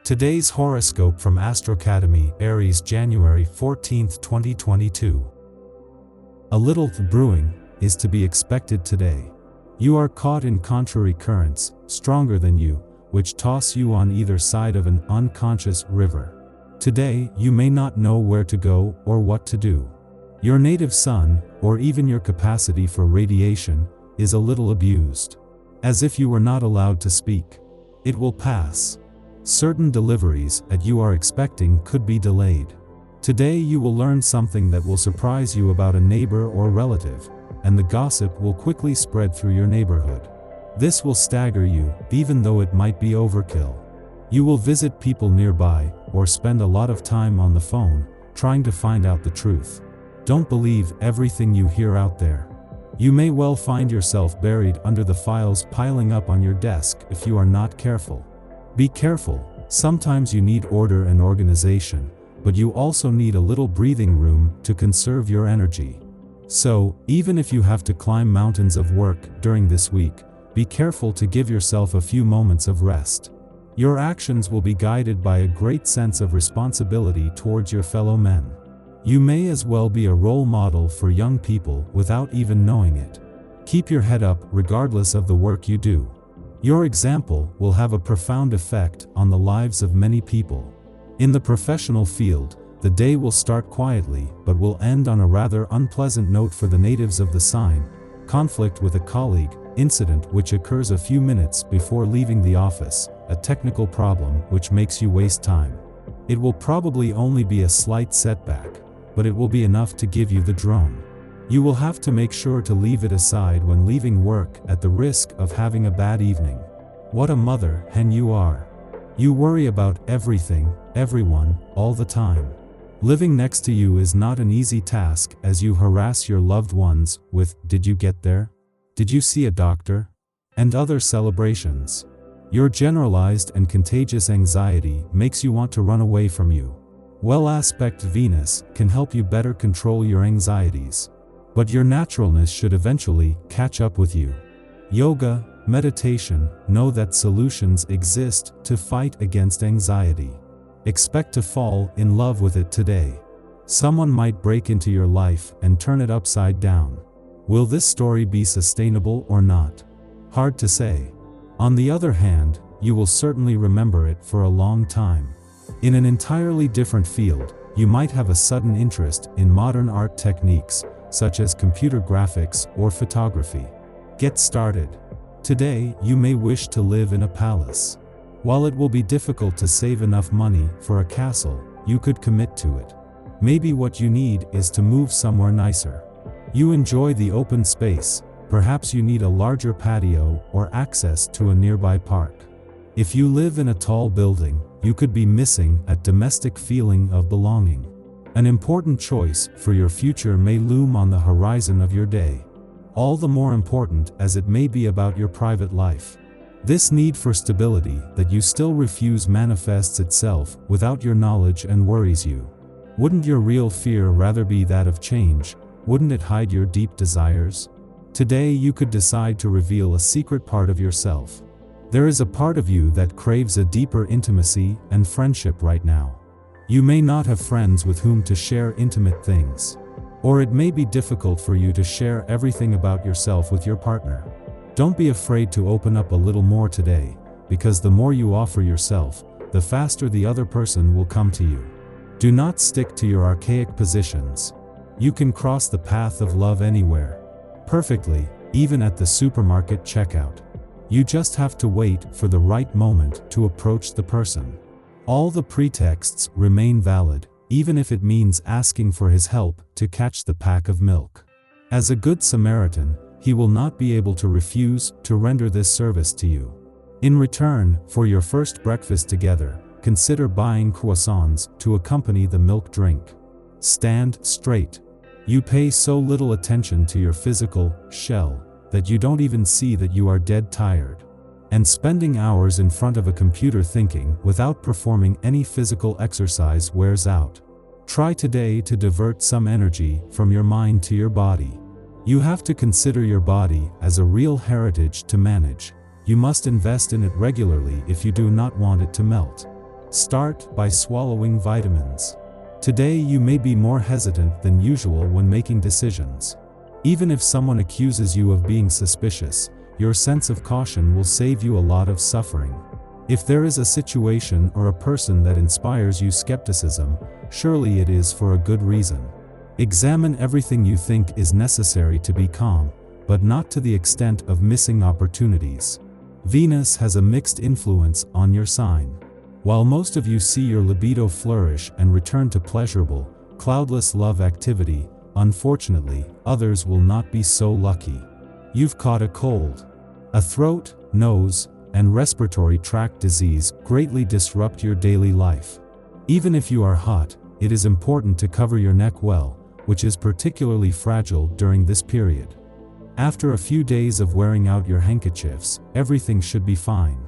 Today's horoscope from Astrocademy, Aries January 14, 2022. A little brewing is to be expected today. You are caught in contrary currents, stronger than you, which toss you on either side of an unconscious river. Today, you may not know where to go or what to do. Your native sun, or even your capacity for radiation, is a little abused. As if you were not allowed to speak. It will pass. Certain deliveries that you are expecting could be delayed. Today you will learn something that will surprise you about a neighbor or relative, and the gossip will quickly spread through your neighborhood. This will stagger you, even though it might be overkill. You will visit people nearby, or spend a lot of time on the phone, trying to find out the truth. Don't believe everything you hear out there. You may well find yourself buried under the files piling up on your desk if you are not careful. Be careful, sometimes you need order and organization, but you also need a little breathing room to conserve your energy. So, even if you have to climb mountains of work during this week, be careful to give yourself a few moments of rest. Your actions will be guided by a great sense of responsibility towards your fellow men. You may as well be a role model for young people without even knowing it. Keep your head up regardless of the work you do. Your example will have a profound effect on the lives of many people. In the professional field, the day will start quietly but will end on a rather unpleasant note for the natives of the sign: conflict with a colleague, incident which occurs a few minutes before leaving the office, a technical problem which makes you waste time. It will probably only be a slight setback, but it will be enough to give you the drone. You will have to make sure to leave it aside when leaving work at the risk of having a bad evening. What a mother hen you are. You worry about everything, everyone, all the time. Living next to you is not an easy task as you harass your loved ones with "Did you get there? Did you see a doctor?" and other celebrations. Your generalized and contagious anxiety makes you want to run away from you. Well-aspect Venus can help you better control your anxieties. But your naturalness should eventually catch up with you. Yoga, meditation, know that solutions exist to fight against anxiety. Expect to fall in love with it today. Someone might break into your life and turn it upside down. Will this story be sustainable or not? Hard to say. On the other hand, you will certainly remember it for a long time. In an entirely different field, you might have a sudden interest in modern art techniques, such as computer graphics or photography. Get started. Today, you may wish to live in a palace. While it will be difficult to save enough money for a castle, you could commit to it. Maybe what you need is to move somewhere nicer. You enjoy the open space, perhaps you need a larger patio or access to a nearby park. If you live in a tall building, you could be missing a domestic feeling of belonging. An important choice for your future may loom on the horizon of your day. All the more important as it may be about your private life. This need for stability that you still refuse manifests itself without your knowledge and worries you. Wouldn't your real fear rather be that of change? Wouldn't it hide your deep desires? Today you could decide to reveal a secret part of yourself. There is a part of you that craves a deeper intimacy and friendship right now. You may not have friends with whom to share intimate things. Or it may be difficult for you to share everything about yourself with your partner. Don't be afraid to open up a little more today, because the more you offer yourself, the faster the other person will come to you. Do not stick to your archaic positions. You can cross the path of love anywhere. Perfectly, even at the supermarket checkout. You just have to wait for the right moment to approach the person. All the pretexts remain valid, even if it means asking for his help to catch the pack of milk. As a good Samaritan, he will not be able to refuse to render this service to you. In return, for your first breakfast together, consider buying croissants to accompany the milk drink. Stand straight. You pay so little attention to your physical shell that you don't even see that you are dead tired. And spending hours in front of a computer thinking without performing any physical exercise wears out. Try today to divert some energy from your mind to your body. You have to consider your body as a real heritage to manage. You must invest in it regularly if you do not want it to melt. Start by swallowing vitamins. Today you may be more hesitant than usual when making decisions. Even if someone accuses you of being suspicious, your sense of caution will save you a lot of suffering. If there is a situation or a person that inspires you skepticism, surely it is for a good reason. Examine everything you think is necessary to be calm, but not to the extent of missing opportunities. Venus has a mixed influence on your sign. While most of you see your libido flourish and return to pleasurable, cloudless love activity, unfortunately, others will not be so lucky. You've caught a cold. A throat, nose, and respiratory tract disease greatly disrupt your daily life. Even if you are hot, it is important to cover your neck well, which is particularly fragile during this period. After a few days of wearing out your handkerchiefs, everything should be fine.